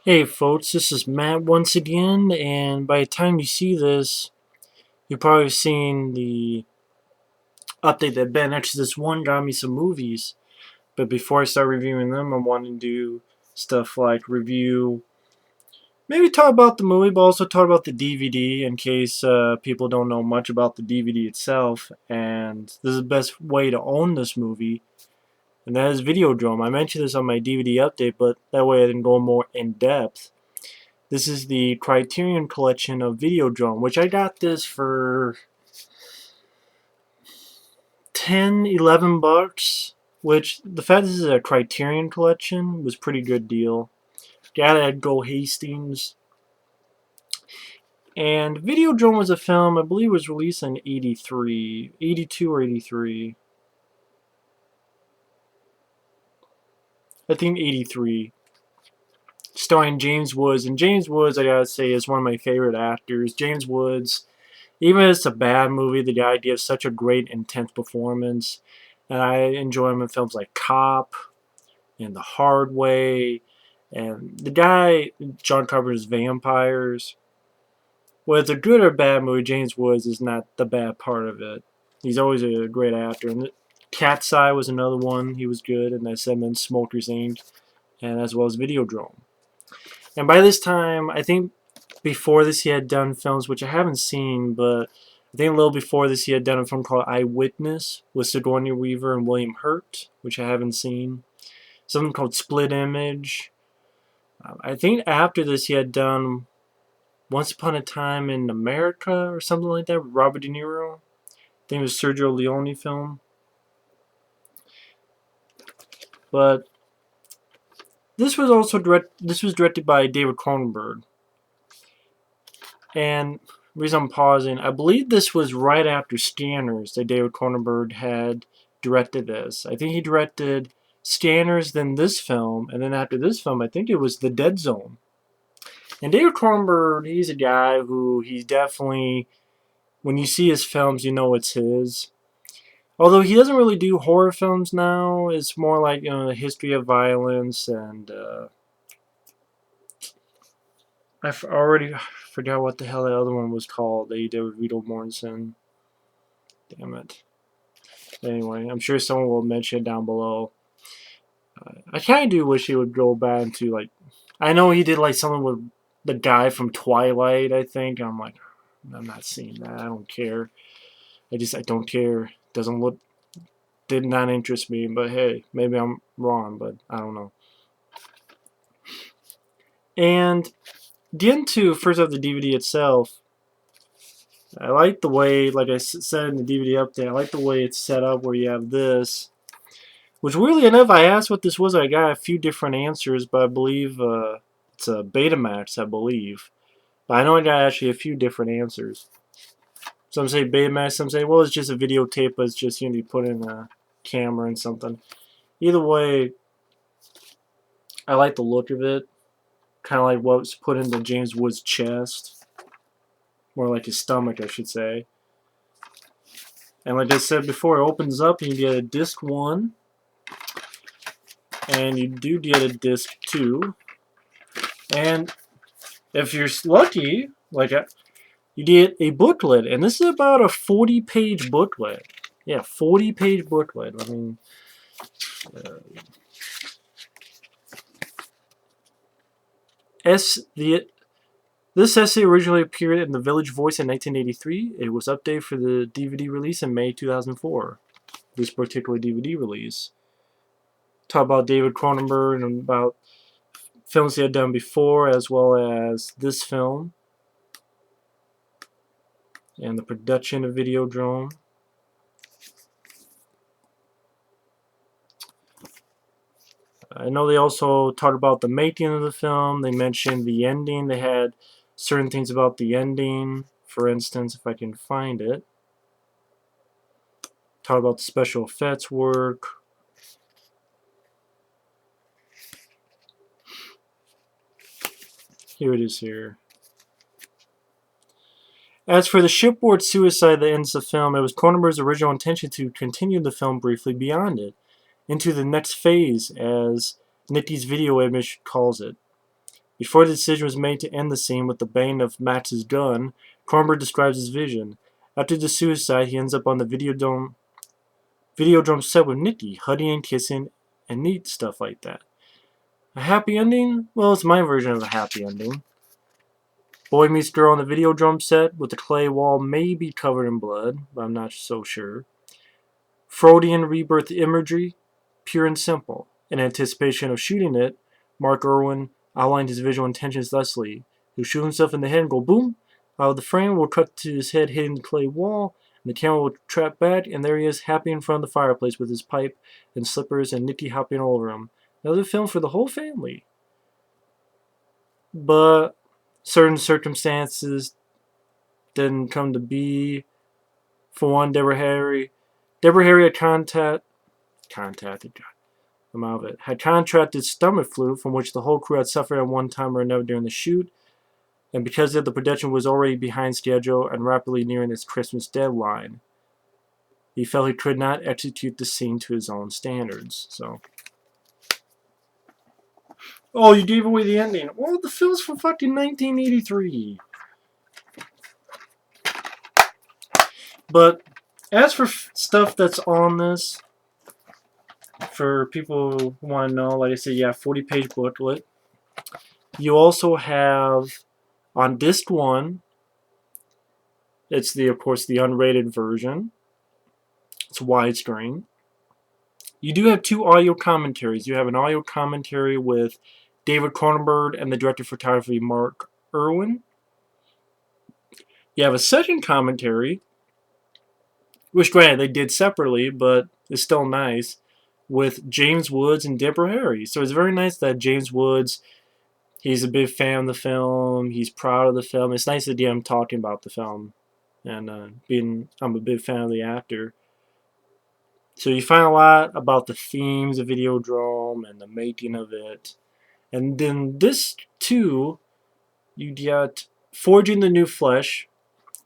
Hey folks, this is Matt once again, and by the time you see this, you've probably seen the update that Ben X this one got me some movies. But before I start reviewing them, I want to do stuff like review, maybe talk about the movie, but also talk about the DVD in case people don't know much about the DVD itself. And this is the best way to own this movie, and that is Videodrome. I mentioned this on my DVD update, but that way I can go more in depth. This is the Criterion Collection of Videodrome, which I got this for 10, 11 bucks, which the fact this is a Criterion Collection was a pretty good deal. Got it at Go Hastings. And Videodrome was a film, I believe was released in 83, 82 or 83. I think 83. Starring James Woods. And James Woods, I gotta say, is one of my favorite actors. James Woods, even if it's a bad movie, the guy gives such a great, intense performance. And I enjoy him in films like Cop and The Hard Way. And the guy, John Carpenter's Vampires. Whether it's a good or bad movie, James Woods is not the bad part of it. He's always a great actor. And Cat's Eye was another one. He was good. And I said in Smokers Inc. and as well as Videodrome. And by this time, I think before this he had done films which I haven't seen, but I think a little before this he had done a film called Eyewitness with Sigourney Weaver and William Hurt, which I haven't seen. Something called Split Image. I think after this he had done Once Upon a Time in America or something like that with Robert De Niro. I think it was Sergio Leone film. But this was also directed by David Cronenberg. And the reason I'm pausing, I believe this was right after Scanners that David Cronenberg had directed this. I think he directed Scanners, then this film, and then after this film, I think it was The Dead Zone. And David Cronenberg, he's a guy who he's definitely, when you see his films, you know it's his. Although he doesn't really do horror films now, it's more like the history of violence and I already forgot what the hell the other one was called that he did with Viggo Mortensen. Damn it. Anyway, I'm sure someone will mention it down below. I kind of do wish he would go back into, like, I know he did, like, something with the guy from Twilight, I think. I'm like, I'm not seeing that. I don't care. I don't care. Doesn't look, did not interest me, but hey, maybe I'm wrong, but I don't know. And get into first off the DVD itself. I like the way, like I said in the DVD update, I like the way it's set up where you have this. Which, weirdly enough, I asked what this was. I got a few different answers, but I believe it's a Betamax, I believe. But I know I got actually a few different answers. Some say Betamax, some say, well, it's just a videotape, but it's just, you put in a camera and something. Either way, I like the look of it. Kind of like what was put into James Wood's chest. More like his stomach, I should say. And like I said before, it opens up and you get a disc 1. And you do get a disc 2. And if you're lucky, you get a booklet. And this is about a 40-page booklet. Yeah, 40-page booklet. I mean, this essay originally appeared in The Village Voice in 1983. It was updated for the DVD release in May 2004. This particular DVD release. Talk about David Cronenberg and about films he had done before, as well as this film and the production of Videodrome. I know they also talked about the making of the film. They mentioned the ending. They had certain things about the ending. For instance, if I can find it. Talk about the special effects work. Here it is here. As for the shipboard suicide that ends the film, it was Cronenberg's original intention to continue the film briefly beyond it, into the next phase, as Nicky's video image calls it. Before the decision was made to end the scene with the bang of Max's gun, Cronenberg describes his vision. After the suicide, he ends up on the Videodrome set with Nikki, hugging and kissing and neat stuff like that. A happy ending? Well, it's my version of a happy ending. Boy meets girl on the Videodrome set with the clay wall maybe covered in blood, but I'm not so sure. Freudian rebirth imagery, pure and simple. In anticipation of shooting it, Mark Irwin outlined his visual intentions thusly. He'll shoot himself in the head and go boom. Out of the frame, we'll cut to his head hitting the clay wall, and the camera will trap back, and there he is, happy in front of the fireplace with his pipe and slippers and Nikki hopping all over him. Another film for the whole family. But certain circumstances didn't come to be. For one, Deborah Harry had I'm out of it. Had contracted stomach flu, from which the whole crew had suffered at one time or another during the shoot, and because of the production was already behind schedule and rapidly nearing its Christmas deadline, he felt he could not execute the scene to his own standards. So, oh, you gave away the ending. Well, the film's from fucking 1983. But as for stuff that's on this, for people who want to know, like I said, 40-page booklet. You also have on disc 1, it's of course the unrated version. It's widescreen. You do have 2 audio commentaries. You have an audio commentary with David Cronenberg and the director of photography Mark Irwin. You have a second commentary, which granted they did separately, but it's still nice, with James Woods and Deborah Harry. So it's very nice that James Woods, he's a big fan of the film. He's proud of the film. It's nice that I'm talking about the film, and I'm a big fan of the actor. So you find a lot about the themes of Videodrome and the making of it. And then this too, you get Forging the New Flesh,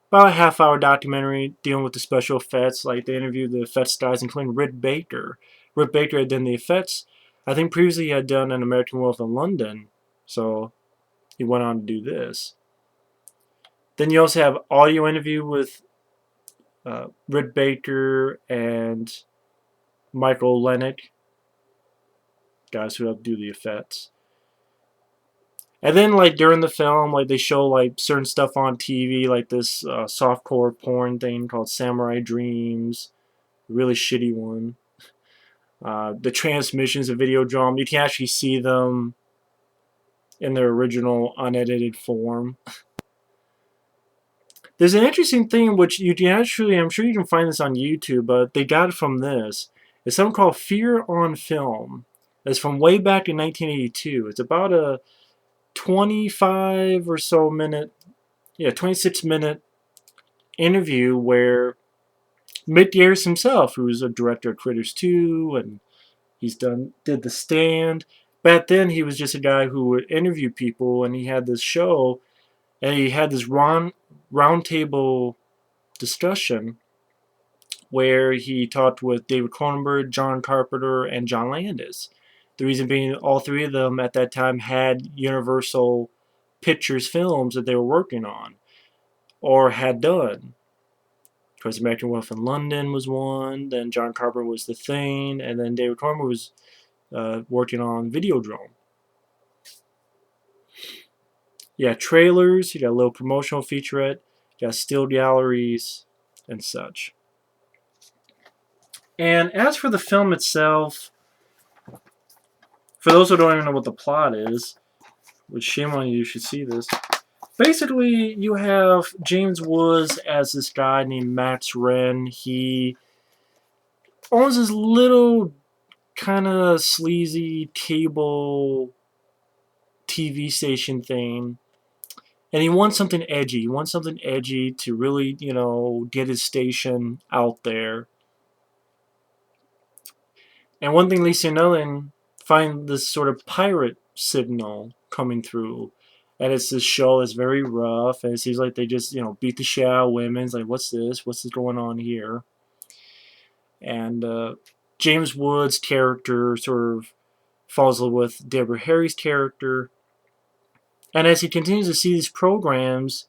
about a half-hour documentary dealing with the special effects. Like they interviewed the effects guys, including Rick Baker. Rick Baker had done the effects. I think previously he had done An American Werewolf in London, so he went on to do this. Then you also have audio interview with Rick Baker and Michael Lennick, guys who help do the effects. And then, like, during the film, like, they show, like, certain stuff on TV, like this softcore porn thing called Samurai Dreams. Really shitty one. The transmissions of Videodrome, you can actually see them in their original unedited form. There's an interesting thing which you can actually, I'm sure you can find this on YouTube, but they got it from this. It's something called Fear on Film. It's from way back in 1982. It's about a 25 or so minute, 26-minute interview where Mick Garris himself, who's a director of Critters 2, and did The Stand. Back then, he was just a guy who would interview people, and he had this show, and he had this roundtable discussion where he talked with David Cronenberg, John Carpenter, and John Landis. The reason being, all 3 of them at that time had Universal Pictures films that they were working on or had done. Because American Werewolf in London was one, then John Carpenter was The Thing, and then David Cronenberg was working on Videodrome. You got trailers, you got a little promotional featurette, you got still galleries, and such. And as for the film itself, for those who don't even know what the plot is, which shame on you, you should see this. Basically, you have James Woods as this guy named Max Wren. He owns this little kind of sleazy cable TV station thing. And he wants something edgy. He wants something edgy to really, get his station out there. And one thing leads to another, and find this sort of pirate signal coming through. And it's this show that's very rough, and it seems like they just, beat the shit out of women. It's like, what's this? What's going on here? And James Woods' character sort of falls in love with Deborah Harry's character. And as he continues to see these programs,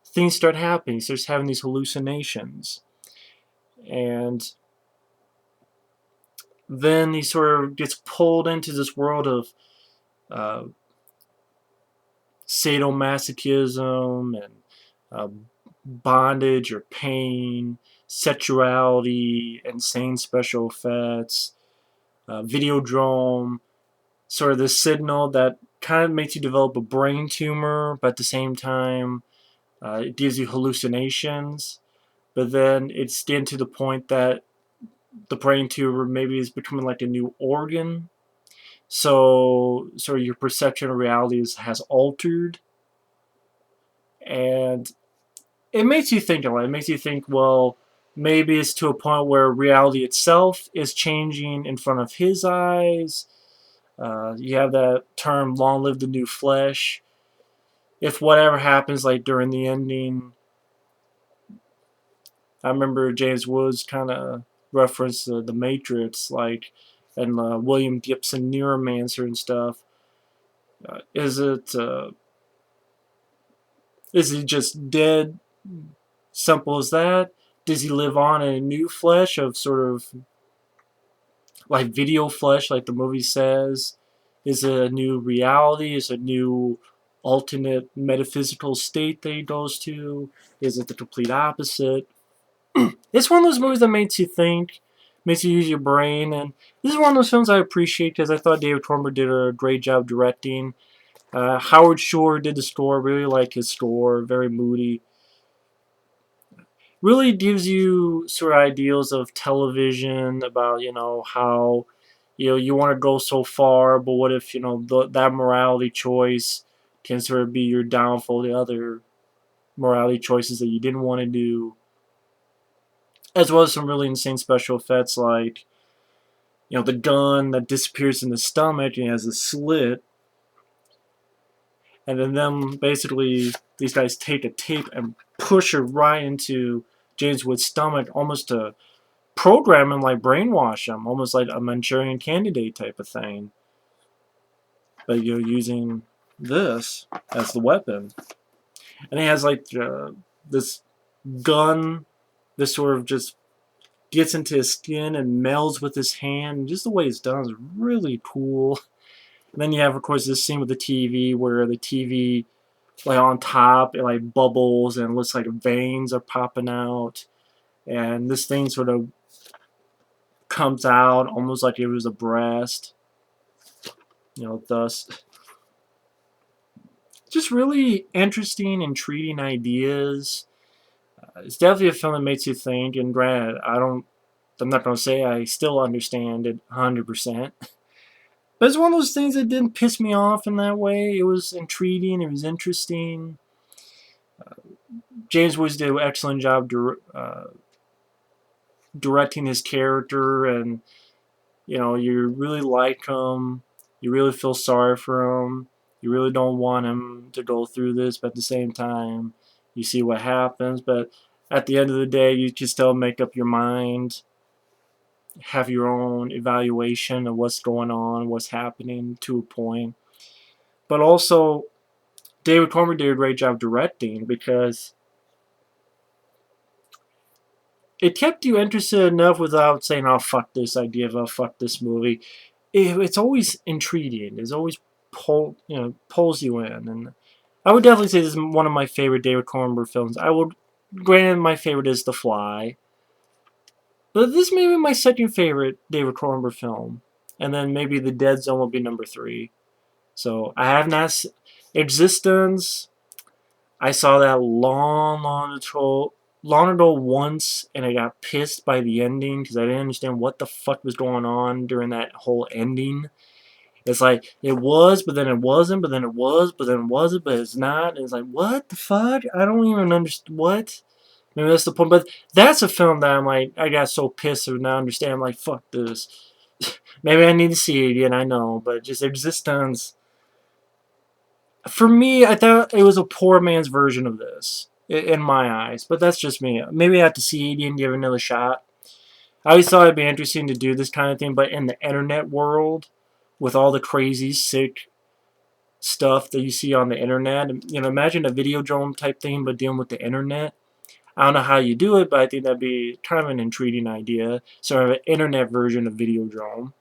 things start happening. He starts having these hallucinations. And then he sort of gets pulled into this world of uh, sadomasochism and uh, bondage or pain, sexuality, insane special effects, Videodrome, sort of the signal that kind of makes you develop a brain tumor, but at the same time, it gives you hallucinations. But then it's getting to the point that the brain tumor maybe is becoming like a new organ. So your perception of reality has altered, and it makes you think a lot. It makes you think, well, maybe it's to a point where reality itself is changing in front of his eyes. You have that term, long live the new flesh. If whatever happens, like during the ending, I remember James Woods kind of referenced the Matrix, like, and William Gibson Neuromancer and stuff. Is it is he just dead? Simple as that. Does he live on in a new flesh of sort of like video flesh, like the movie says? Is it a new reality? Is it a new alternate metaphysical state that he goes to? Is it the complete opposite? It's one of those movies that makes you think, makes you use your brain, and this is one of those films I appreciate because I thought David Cronenberg did a great job directing. Howard Shore did the score. Really like his score. Very moody. Really gives you sort of ideals of television about how you want to go so far, but what if that morality choice can sort of be your downfall to other morality choices that you didn't want to do, as well as some really insane special effects like the gun that disappears in the stomach and has a slit, and then them basically these guys take a tape and push it right into James Wood's stomach, almost to program him, like brainwash him, almost like a Manchurian Candidate type of thing. But you're using this as the weapon, and he has like this gun, this sort of just gets into his skin and melds with his hand. Just the way it's done is really cool. And then you have, of course, this scene with the TV where the TV, like on top, it like bubbles and looks like veins are popping out, and this thing sort of comes out almost like it was a breast. Thus, just really interesting, intriguing ideas. It's definitely a film that makes you think. And granted, I'm not going to say I still understand it 100%. But it's one of those things that didn't piss me off in that way. It was intriguing. It was interesting. James Woods did an excellent job directing his character, and you really like him. You really feel sorry for him. You really don't want him to go through this, but at the same time, you see what happens. But at the end of the day, you can still make up your mind, have your own evaluation of what's going on, what's happening to a point. But also, David Cronenberg did a great job directing because it kept you interested enough without saying, "Oh, fuck this idea," of "Oh, fuck this movie." It's always intriguing. It's always pulls you in, and I would definitely say this is one of my favorite David Cronenberg films. Granted, my favorite is The Fly, but this may be my second favorite David Cronenberg film, and then maybe The Dead Zone will be number 3. So I have not Existence. I saw that long ago once, and I got pissed by the ending because I didn't understand what the fuck was going on during that whole ending. It's like, it was, but then it wasn't, but then it was, but then it wasn't, but it's not. And it's like, what the fuck? I don't even understand. What? Maybe that's the point. But that's a film that I'm like, I got so pissed and now I understand. I'm like, fuck this. Maybe I need to see it again, I know. But just Existence. For me, I thought it was a poor man's version of this, in my eyes. But that's just me. Maybe I have to see it again, give it another shot. I always thought it'd be interesting to do this kind of thing, but in the internet world, with all the crazy, sick stuff that you see on the internet. You know, imagine a Videodrome type thing, but dealing with the internet. I don't know how you do it, but I think that'd be kind of an intriguing idea. Sort of an internet version of Videodrome.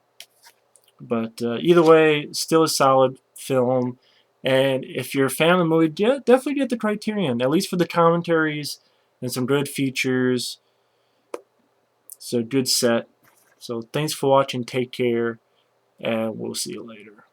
But either way, still a solid film. And if you're a fan of the movie, definitely get the Criterion, at least for the commentaries and some good features. So good set. So thanks for watching. Take care, and we'll see you later.